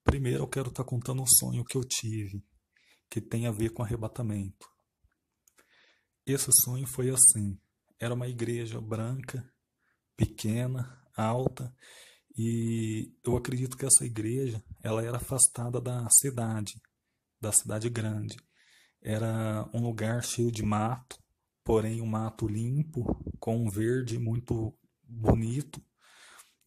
Primeiro eu quero estar contando um sonho que eu tive, que tem a ver com arrebatamento. Esse sonho foi assim: era uma igreja branca, pequena, alta, e eu acredito que essa igreja, ela era afastada da cidade grande. Era um lugar cheio de mato, porém um mato limpo, com um verde muito bonito,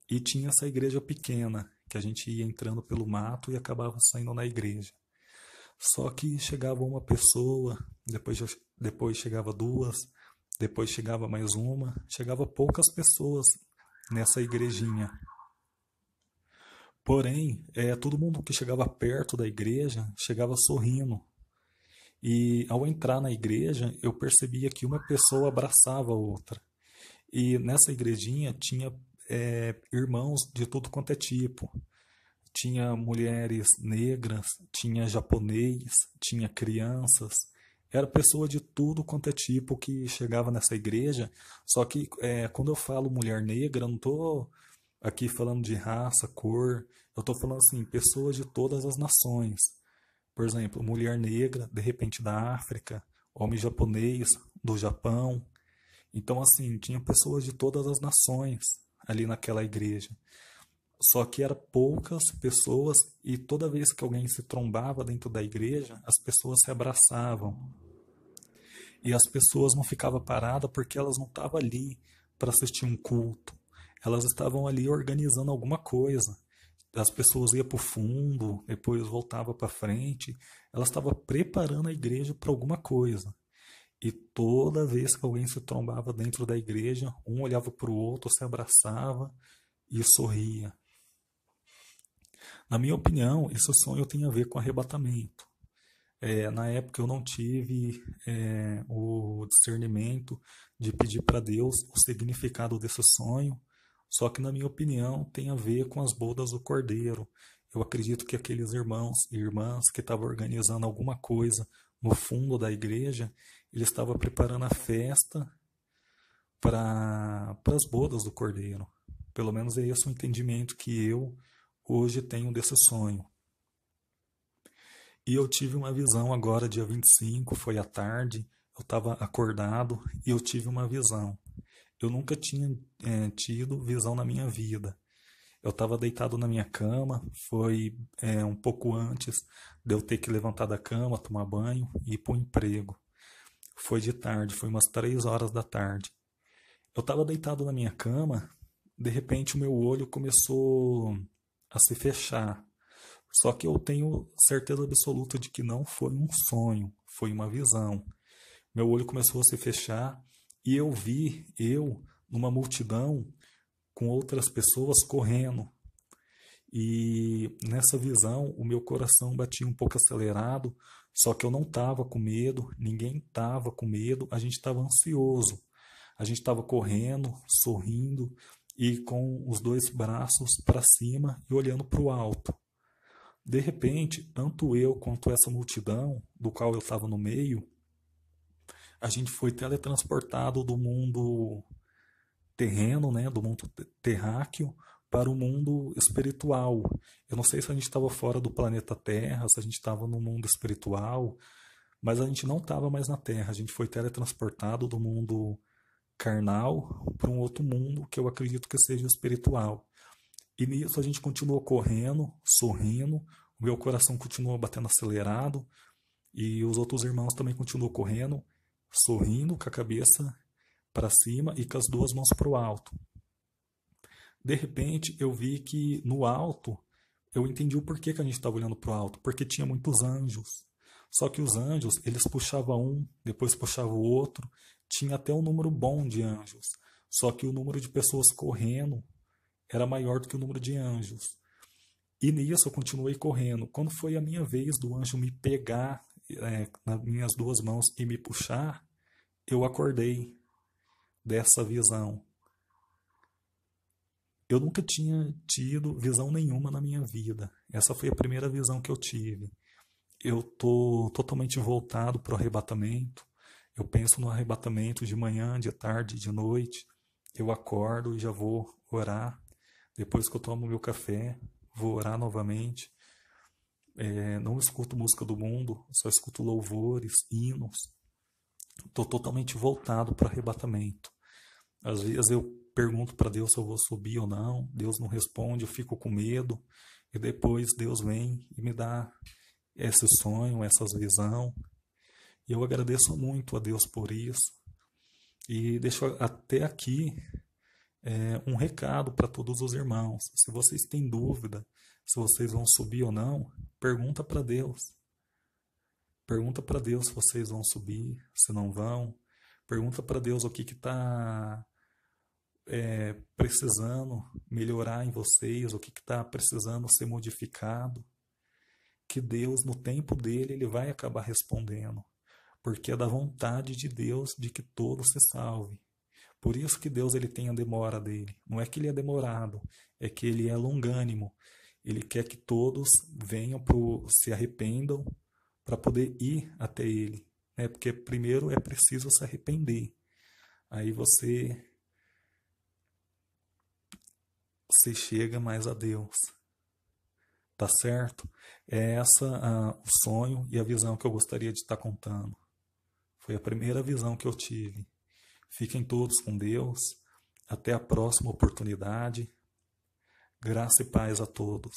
e tinha essa igreja pequena, que a gente ia entrando pelo mato e acabava saindo na igreja. Só que chegava uma pessoa, depois chegava duas, depois chegava mais uma, chegava poucas pessoas nessa igrejinha. Porém, todo mundo que chegava perto da igreja chegava sorrindo. E ao entrar na igreja, eu percebia que uma pessoa abraçava a outra. E nessa igrejinha tinha irmãos de tudo quanto é tipo. Tinha mulheres negras, tinha japonês, tinha crianças, era pessoa de tudo quanto é tipo que chegava nessa igreja. Só que quando eu falo mulher negra, eu não estou aqui falando de raça, cor, eu estou falando assim, pessoas de todas as nações. Por exemplo, mulher negra, de repente da África, homem japonês, do Japão. Então, assim, tinha pessoas de todas as nações ali naquela igreja. Só que eram poucas pessoas e toda vez que alguém se trombava dentro da igreja, as pessoas se abraçavam. E as pessoas não ficavam paradas porque elas não estavam ali para assistir um culto. Elas estavam ali organizando alguma coisa. As pessoas iam para o fundo, depois voltavam para frente. Elas estavam preparando a igreja para alguma coisa. E toda vez que alguém se trombava dentro da igreja, um olhava para o outro, se abraçava e sorria. Na minha opinião, esse sonho tem a ver com arrebatamento. Na época eu não tive o discernimento de pedir para Deus o significado desse sonho, só que na minha opinião tem a ver com as bodas do Cordeiro. Eu acredito que aqueles irmãos e irmãs que estavam organizando alguma coisa no fundo da igreja, eles estavam preparando a festa para as bodas do Cordeiro. Pelo menos é esse o entendimento que eu hoje tenho desse sonho. E eu tive uma visão agora, dia 25, foi à tarde, eu estava acordado e eu tive uma visão. Eu nunca tinha tido visão na minha vida. Eu estava deitado na minha cama, foi um pouco antes de eu ter que levantar da cama, tomar banho e ir para o emprego. Foi de tarde, foi umas 3 horas da tarde. Eu estava deitado na minha cama, de repente o meu olho começou a se fechar. Só que eu tenho certeza absoluta de que não foi um sonho, foi uma visão. Meu olho começou a se fechar e eu vi numa multidão com outras pessoas correndo. E nessa visão o meu coração batia um pouco acelerado, só que eu não estava com medo, ninguém estava com medo, a gente estava ansioso. A gente estava correndo, sorrindo e com os dois braços para cima e olhando para o alto. De repente, tanto eu quanto essa multidão, do qual eu estava no meio, a gente foi teletransportado do mundo terreno, né, do mundo terráqueo, para o mundo espiritual. Eu não sei se a gente estava fora do planeta Terra, se a gente estava no mundo espiritual, mas a gente não estava mais na Terra. A gente foi teletransportado do mundo carnal para um outro mundo que eu acredito que seja espiritual. E nisso a gente continuou correndo, sorrindo, o meu coração continuou batendo acelerado e os outros irmãos também continuam correndo, sorrindo com a cabeça para cima e com as duas mãos para o alto. De repente eu vi que no alto, eu entendi o porquê que a gente estava olhando para o alto, porque tinha muitos anjos. Só que os anjos, eles puxavam um, depois puxavam o outro, tinha até um número bom de anjos. Só que o número de pessoas correndo era maior do que o número de anjos. E nisso eu continuei correndo. Quando foi a minha vez do anjo me pegar nas minhas duas mãos e me puxar, eu acordei dessa visão. Eu nunca tinha tido visão nenhuma na minha vida. Essa foi a primeira visão que eu tive. Eu tô totalmente voltado para o arrebatamento. Eu penso no arrebatamento de manhã, de tarde, de noite. Eu acordo e já vou orar. Depois que eu tomo meu café, vou orar novamente. Não escuto música do mundo, só escuto louvores, hinos. Estou totalmente voltado para o arrebatamento. Às vezes eu pergunto para Deus se eu vou subir ou não, Deus não responde, eu fico com medo, e depois Deus vem e me dá esse sonho, essa visão. E eu agradeço muito a Deus por isso. E deixo até aqui um recado para todos os irmãos. Se vocês têm dúvida se vocês vão subir ou não, pergunta para Deus. Pergunta para Deus se vocês vão subir, se não vão. Pergunta para Deus o que está precisando melhorar em vocês, o que está precisando ser modificado. Que Deus, no tempo dele, ele vai acabar respondendo. Porque é da vontade de Deus de que todos se salvem. Por isso que Deus ele tem a demora dele. Não é que ele é demorado, é que ele é longânimo. Ele quer que todos venham se arrependam para poder ir até ele. Porque primeiro é preciso se arrepender. Aí você chega mais a Deus. Tá certo? É essa o sonho e a visão que eu gostaria de estar contando. Foi a primeira visão que eu tive. Fiquem todos com Deus. Até a próxima oportunidade. Graça e paz a todos.